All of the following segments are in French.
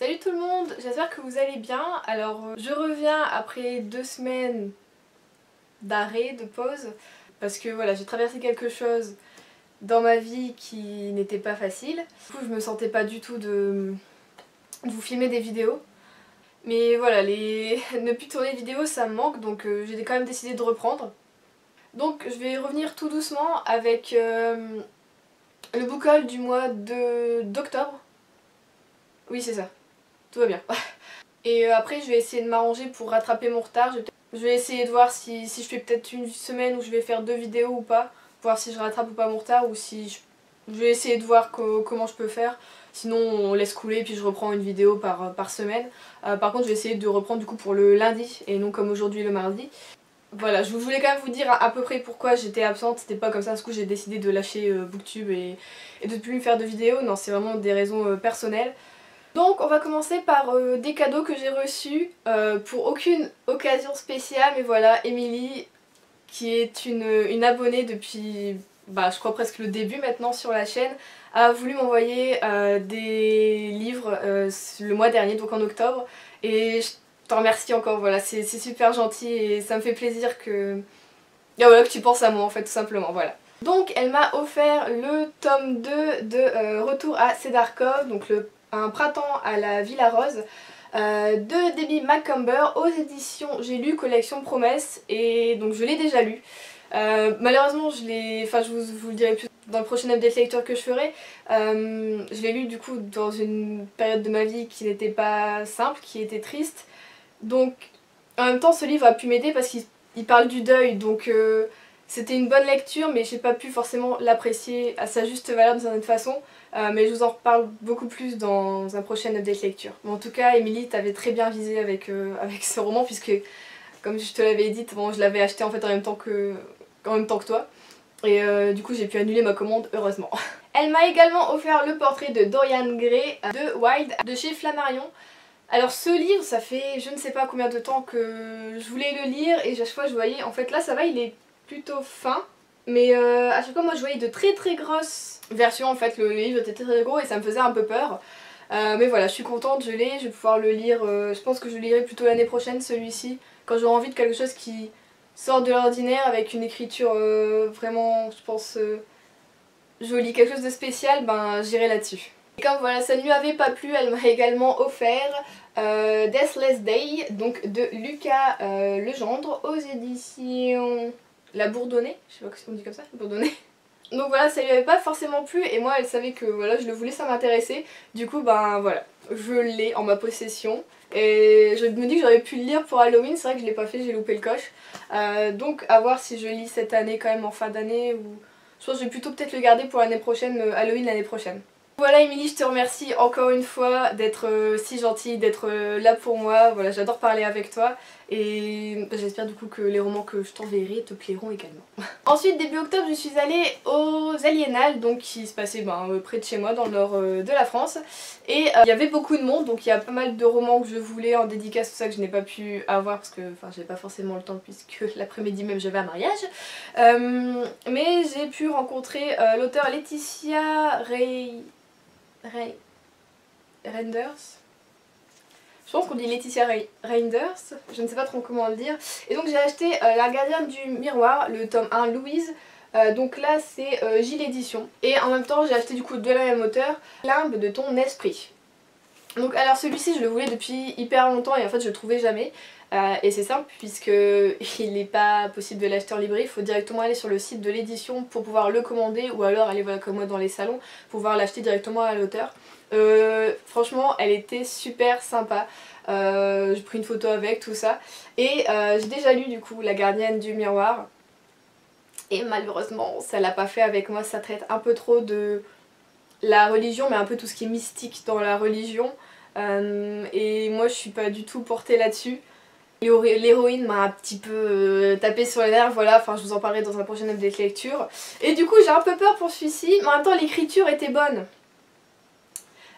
Salut tout le monde, j'espère que vous allez bien. Alors je reviens après 2 semaines d'arrêt, de pause, parce que voilà, j'ai traversé quelque chose dans ma vie qui n'était pas facile. Du coup je me sentais pas du tout de vous filmer des vidéos. Mais voilà, ne plus tourner de vidéos ça me manque, donc j'ai quand même décidé de reprendre. Donc je vais revenir tout doucement avec le book haul du mois d'octobre. Oui c'est ça, tout va bien. Et après je vais essayer de m'arranger pour rattraper mon retard. Je vais essayer de voir si je fais peut-être une semaine où je vais faire 2 vidéos ou pas. Voir si je rattrape ou pas mon retard ou si je vais essayer de voir comment je peux faire. Sinon on laisse couler et puis je reprends une vidéo par semaine. Par contre je vais essayer de reprendre du coup pour le lundi et non comme aujourd'hui le mardi. Voilà, je voulais quand même vous dire à peu près pourquoi j'étais absente. C'était pas comme ça, du coup j'ai décidé de lâcher Booktube et de ne plus faire de vidéos. Non, c'est vraiment des raisons personnelles. Donc on va commencer par des cadeaux que j'ai reçus pour aucune occasion spéciale, mais voilà, Émilie, qui est une abonnée depuis, je crois presque le début maintenant sur la chaîne, a voulu m'envoyer des livres le mois dernier, donc en octobre, et je t'en remercie encore, voilà, c'est super gentil et ça me fait plaisir que tu penses à moi en fait, tout simplement, voilà. Donc elle m'a offert le tome 2 de Retour à Cedarcove, donc un printemps à la Villa Rose, de Debbie Macomber aux éditions J'ai lu collection Promesse, et donc je l'ai déjà lu. Malheureusement je vous le dirai plus dans le prochain update lecture que je ferai. Je l'ai lu du coup dans une période de ma vie qui n'était pas simple, qui était triste. Donc en même temps ce livre a pu m'aider parce qu'il parle du deuil, donc c'était une bonne lecture, mais j'ai pas pu forcément l'apprécier à sa juste valeur d'une certaine façon. Mais je vous en reparle beaucoup plus dans un prochain update lecture. Mais en tout cas, Émilie, t'avais très bien visé avec ce roman, puisque comme je te l'avais dit, bon, je l'avais acheté en fait en même temps que toi. Et du coup j'ai pu annuler ma commande, heureusement. Elle m'a également offert le portrait de Dorian Gray de Wild de chez Flammarion. Alors ce livre, ça fait je ne sais pas combien de temps que je voulais le lire et à chaque fois je voyais, en fait là ça va, il est plutôt fin, mais à chaque fois moi je voyais de très grosses versions, en fait le livre était très gros et ça me faisait un peu peur. Mais voilà, je suis contente, je l'ai, je vais pouvoir le lire, je pense que je le lirai plutôt l'année prochaine celui-ci, quand j'aurai envie de quelque chose qui sort de l'ordinaire avec une écriture vraiment, je pense, jolie, quelque chose de spécial, j'irai là-dessus. Et comme voilà, ça ne lui avait pas plu, elle m'a également offert Deathless Day, donc de Lucas Legendre aux éditions La Bourdonnais, je sais pas si on dit comme ça, Bourdonnais. Donc voilà, ça lui avait pas forcément plu et moi elle savait que voilà, je le voulais, ça m'intéressait. Du coup voilà, je l'ai en ma possession. Et je me dis que j'aurais pu le lire pour Halloween, c'est vrai que je l'ai pas fait, j'ai loupé le coche. Donc à voir si je lis cette année quand même en fin d'année ou... Je pense que je vais plutôt peut-être le garder pour l'année prochaine, Halloween l'année prochaine. Voilà Émilie, je te remercie encore une fois d'être si gentille, d'être là pour moi. Voilà, j'adore parler avec toi et j'espère du coup que les romans que je t'enverrai te plairont également. Ensuite, début octobre, je suis allée aux Aliénales, donc qui se passait près de chez moi, dans le nord de la France. Et il y avait beaucoup de monde, donc il y a pas mal de romans que je voulais en dédicace, tout ça que je n'ai pas pu avoir parce que j'ai pas forcément le temps puisque l'après-midi même j'avais un mariage. Mais j'ai pu rencontrer l'auteur Laetitia Reinders. Je pense qu'on dit Laetitia Reinders, je ne sais pas trop comment le dire. Et donc j'ai acheté La Gardienne du Miroir, le tome 1 Louise. Donc là c'est Gilles Édition. Et en même temps j'ai acheté du coup de la même auteur, Limbe de ton esprit. Donc alors celui-ci je le voulais depuis hyper longtemps et en fait je le trouvais jamais. Et c'est simple puisque il n'est pas possible de l'acheter en librairie, il faut directement aller sur le site de l'édition pour pouvoir le commander ou alors aller voilà, comme moi dans les salons pour pouvoir l'acheter directement à l'auteur. Franchement elle était super sympa, j'ai pris une photo avec tout ça et j'ai déjà lu du coup La Gardienne du Miroir et malheureusement ça l'a pas fait avec moi, ça traite un peu trop de la religion mais un peu tout ce qui est mystique dans la religion et moi je suis pas du tout portée là-dessus. L'héroïne m'a un petit peu tapé sur les nerfs, voilà, enfin je vous en parlerai dans un prochain update lecture. Et du coup j'ai un peu peur pour celui-ci, mais en même temps l'écriture était bonne.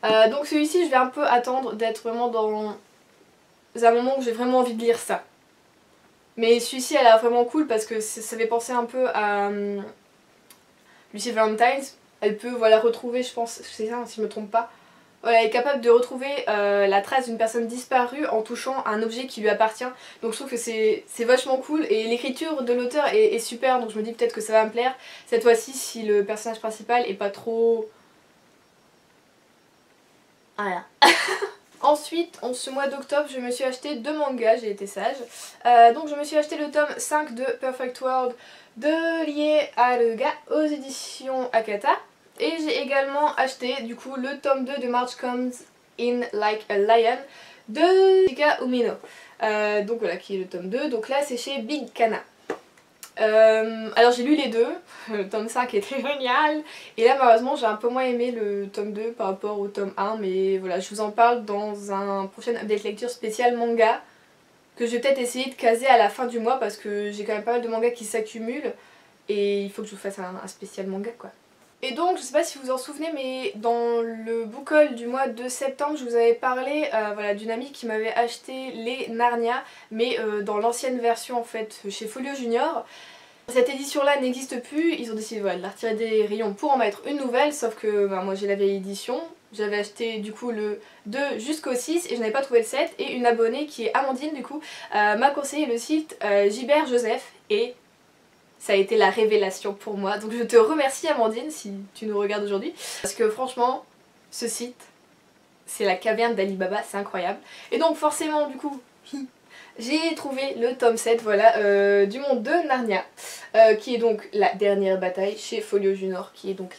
Donc celui-ci je vais un peu attendre d'être vraiment dans un moment où j'ai vraiment envie de lire ça. Mais celui-ci elle a vraiment cool parce que ça fait penser un peu à Lucy Valentine. Elle peut voilà retrouver, je pense, c'est ça si je me trompe pas, Voilà, est capable de retrouver la trace d'une personne disparue en touchant un objet qui lui appartient. Donc je trouve que c'est vachement cool et l'écriture de l'auteur est super, donc je me dis peut-être que ça va me plaire. Cette fois-ci, si le personnage principal est pas trop... Voilà. Ensuite, en ce mois d'octobre, je me suis acheté 2 mangas, j'ai été sage. Donc je me suis acheté le tome 5 de Perfect World de Rie Haruga aux éditions Akata. Et j'ai également acheté du coup le tome 2 de March Comes In Like a Lion de Shika Umino. Donc voilà, qui est le tome 2. Donc là c'est chez Big Kana. Alors j'ai lu les deux, le tome 5 était génial et là malheureusement j'ai un peu moins aimé le tome 2 par rapport au tome 1, mais voilà, je vous en parle dans un prochain update lecture spécial manga que je vais peut-être essayer de caser à la fin du mois parce que j'ai quand même pas mal de mangas qui s'accumulent et il faut que je vous fasse un spécial manga quoi. Et donc je sais pas si vous vous en souvenez, mais dans le book haul du mois de septembre je vous avais parlé voilà, d'une amie qui m'avait acheté les Narnia, mais dans l'ancienne version en fait chez Folio Junior. Cette édition là n'existe plus, ils ont décidé voilà, de la retirer des rayons pour en mettre une nouvelle, sauf que moi j'ai la vieille édition. J'avais acheté du coup le 2 jusqu'au 6 et je n'avais pas trouvé le 7, et une abonnée qui est Amandine du coup m'a conseillé le site Gilbert Joseph et ça a été la révélation pour moi. Donc je te remercie Amandine si tu nous regardes aujourd'hui, parce que franchement ce site c'est la caverne d'Ali Baba, c'est incroyable. Et donc forcément du coup j'ai trouvé le tome 7 voilà, du monde de Narnia, qui est donc la dernière bataille chez Folio Junior, qui est donc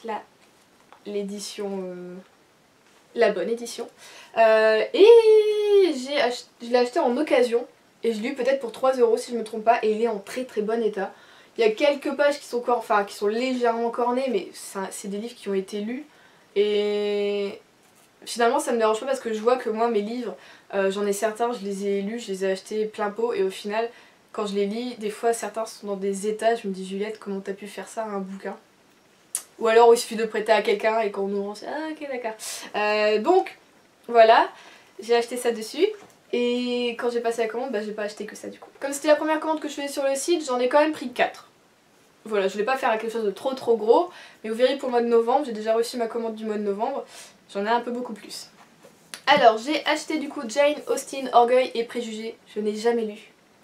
l'édition, la bonne édition. Et je l'ai acheté en occasion, et je l'ai eu peut-être pour 3 € si je me trompe pas, et il est en très très bon état. Il y a quelques pages qui sont, qui sont légèrement cornées, mais c'est des livres qui ont été lus, et finalement ça me dérange pas parce que je vois que moi mes livres, j'en ai certains, je les ai lus, je les ai achetés plein pot et au final quand je les lis, des fois certains sont dans des états, je me dis Juliette comment t'as pu faire ça à un bouquin? Ou alors il suffit de le prêter à quelqu'un et quand on ouvre on se dit ah ok d'accord. Donc voilà, j'ai acheté ça dessus. Et quand j'ai passé la commande, bah j'ai pas acheté que ça du coup. Comme c'était la première commande que je faisais sur le site, j'en ai quand même pris 4. Voilà, je voulais pas faire quelque chose de trop gros, mais vous verrez pour le mois de novembre, j'ai déjà reçu ma commande du mois de novembre, j'en ai un peu beaucoup plus. Alors j'ai acheté du coup Jane Austen, Orgueil et Préjugés. Je n'ai jamais lu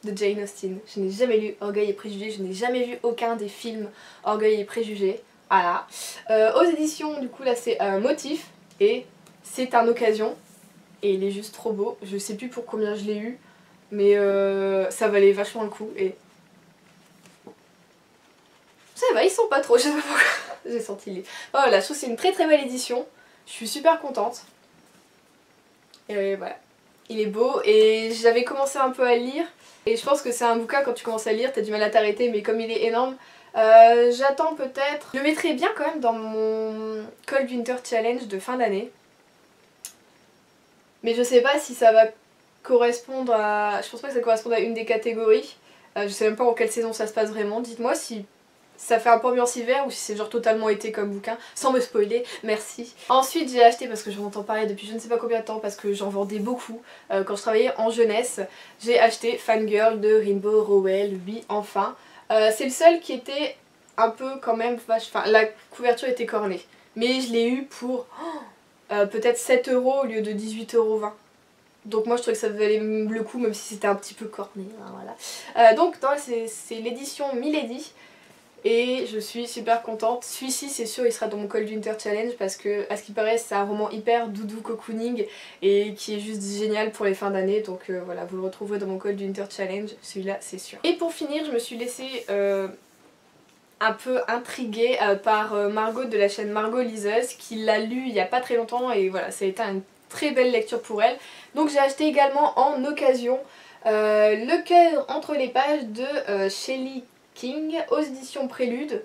de Jane Austen, je n'ai jamais lu Orgueil et Préjugés, je n'ai jamais vu aucun des films Orgueil et Préjugés. Voilà. Aux éditions du coup là c'est un motif et c'est un occasion et il est juste trop beau. Je sais plus pour combien je l'ai eu, mais ça valait vachement le coup et ça va, ils sont pas trop, je sais pas pourquoi. J'ai senti les... Voilà, je trouve que c'est une très belle édition, je suis super contente. Et voilà, il est beau et j'avais commencé un peu à le lire. Et je pense que c'est un bouquin, quand tu commences à lire, t'as du mal à t'arrêter, mais comme il est énorme, j'attends peut-être... Je le mettrai bien quand même dans mon Cold Winter Challenge de fin d'année. Mais je sais pas si ça va correspondre à... Je pense pas que ça corresponde à une des catégories. Je sais même pas en quelle saison ça se passe vraiment. Dites-moi si ça fait un peu ambiance hiver ou si c'est genre totalement été comme bouquin, sans me spoiler, merci. Ensuite j'ai acheté, parce que j'en entends parler depuis je ne sais pas combien de temps, parce que j'en vendais beaucoup quand je travaillais en jeunesse, j'ai acheté Fangirl de Rimbaud Rowell, oui enfin. C'est le seul qui était un peu quand même vache, enfin la couverture était cornée, mais je l'ai eu pour peut-être 7 € au lieu de 18,20 €. Donc moi je trouvais que ça valait le coup même si c'était un petit peu corné, hein, voilà. Donc c'est l'édition Milady. Et je suis super contente. Celui-ci c'est sûr il sera dans mon Cold Winter Challenge parce que à ce qui paraît c'est un roman hyper doudou cocooning et qui est juste génial pour les fins d'année. Donc voilà, vous le retrouverez dans mon Cold Winter Challenge, celui-là c'est sûr. Et pour finir je me suis laissée un peu intriguée par Margot de la chaîne Margot Liseuse qui l'a lu il y a pas très longtemps et voilà, ça a été une très belle lecture pour elle. Donc j'ai acheté également en occasion Le cœur entre les pages de Shelley King aux éditions Prélude.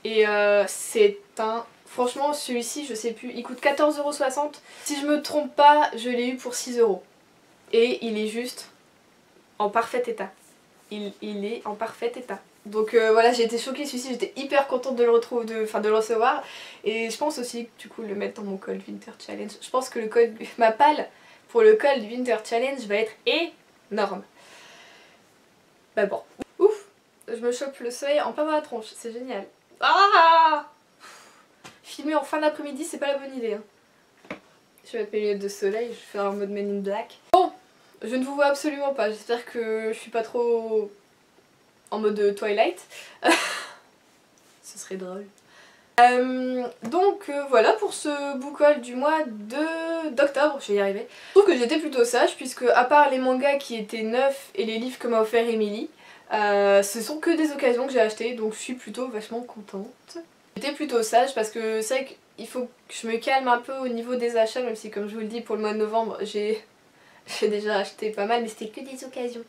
Et c'est un... Franchement celui-ci je sais plus, il coûte 14,60 €. Si je me trompe pas je l'ai eu pour 6 €. Et il est juste en parfait état. Il est en parfait état. Donc voilà, j'ai été choquée, celui-ci j'étais hyper contente de le retrouver, de le recevoir. Et je pense aussi du coup le mettre dans mon Cold Winter Challenge. Je pense que ma palle pour le Cold Winter Challenge va être énorme. Bah bon. Ouf, je me chope le soleil en plein dans la tronche, c'est génial. Ah, filmer en fin d'après-midi c'est pas la bonne idée. Hein. Je vais mettre mes lunettes de soleil, je vais faire un mode Men in Black. Bon, je ne vous vois absolument pas, j'espère que je suis pas trop en mode Twilight. Ce serait drôle. Voilà pour ce book haul du mois d'octobre, je vais y arriver. Je trouve que j'étais plutôt sage puisque à part les mangas qui étaient neufs et les livres que m'a offert Emily, ce sont que des occasions que j'ai achetées, donc je suis plutôt vachement contente. J'étais plutôt sage parce que c'est vrai qu'il faut que je me calme un peu au niveau des achats, même si comme je vous le dis pour le mois de novembre j'ai déjà acheté pas mal mais c'était que des occasions.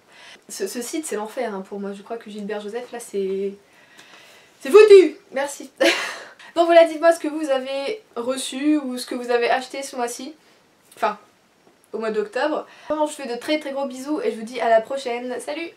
Ce site c'est l'enfer hein, pour moi, je crois que Gilbert Joseph là c'est foutu. Merci. Donc voilà, dites-moi ce que vous avez reçu ou ce que vous avez acheté ce mois-ci. Enfin, au mois d'octobre. Je vous fais de très très gros bisous et je vous dis à la prochaine. Salut!